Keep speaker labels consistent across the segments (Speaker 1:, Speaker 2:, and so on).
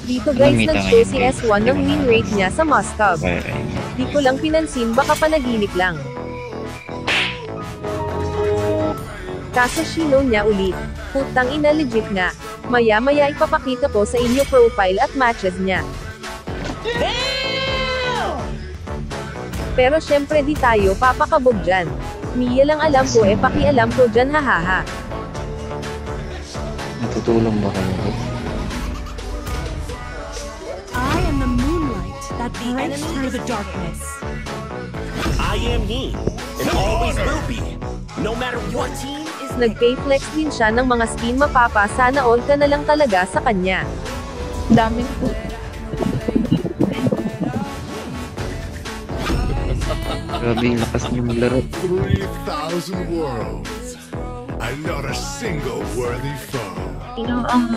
Speaker 1: Dito guys
Speaker 2: Namita
Speaker 1: nag-show
Speaker 2: ngayon,
Speaker 1: si
Speaker 2: guys.
Speaker 1: S1 ng win rate niya sa Moscow.
Speaker 2: Okay.
Speaker 1: Di ko lang pinansin baka panaginip lang. Kaso shino niya ulit. Putang ina legit nga. Maya-maya ipapakita ko sa inyo profile at matches niya. Pero syempre di tayo papakabog dyan. Mia lang alam ko pakialam ko dyan hahaha.
Speaker 2: Natutulong ba kayo?
Speaker 3: I am the moonlight that breaks through the darkness.
Speaker 4: I am me, and always will be, no matter what.
Speaker 1: Nag-pay-flex din siya ng mga skin mapapa sana all ka na lang talaga sa kanya.
Speaker 5: Daming po.
Speaker 2: Grabe, yung lakas niyo maglaro.
Speaker 6: 3,000 worlds. And not a single worthy foe.
Speaker 5: Sino ang...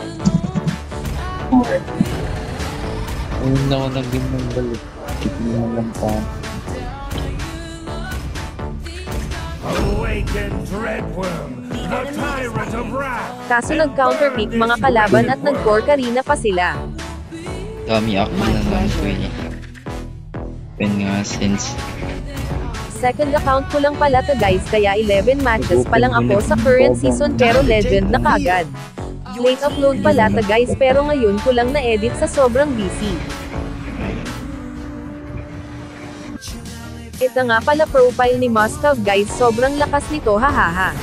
Speaker 5: Or...
Speaker 2: Una ko nag-game ng balik. Hindi mo lang pa.
Speaker 7: Awaken Dreadworm, the tyrant of wrath.
Speaker 1: Kaso nag-counterpick mga kalaban at nag-core Karina pa sila.
Speaker 2: Dami ako na lang ko eh. Pen nga since
Speaker 1: Second account ko lang pala to guys kaya 11 matches pa lang ako sa current season pero legend na kagad. Late upload pala to guys pero ngayon ko lang na-edit sa sobrang busy. Ito nga pala profile ni Moscow guys sobrang lakas nito hahaha.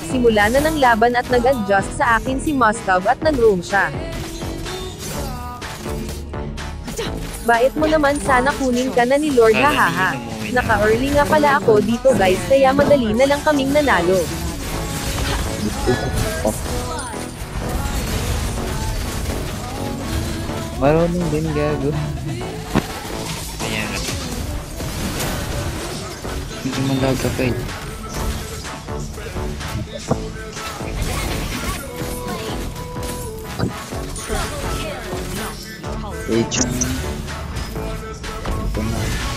Speaker 1: Simula na ng laban at nag-adjust sa akin si Moscow at nag-roam siya. Bait mo naman sana kunin ka na ni Lord hahaha. Naka-early nga pala ako dito guys kaya madali na lang kaming nanalo.
Speaker 2: marunong din gago. Ayan. Hindi man laga pa eh. Wait. Ito na.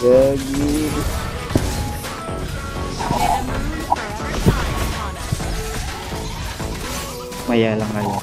Speaker 2: Gagi. Maya lang kayo.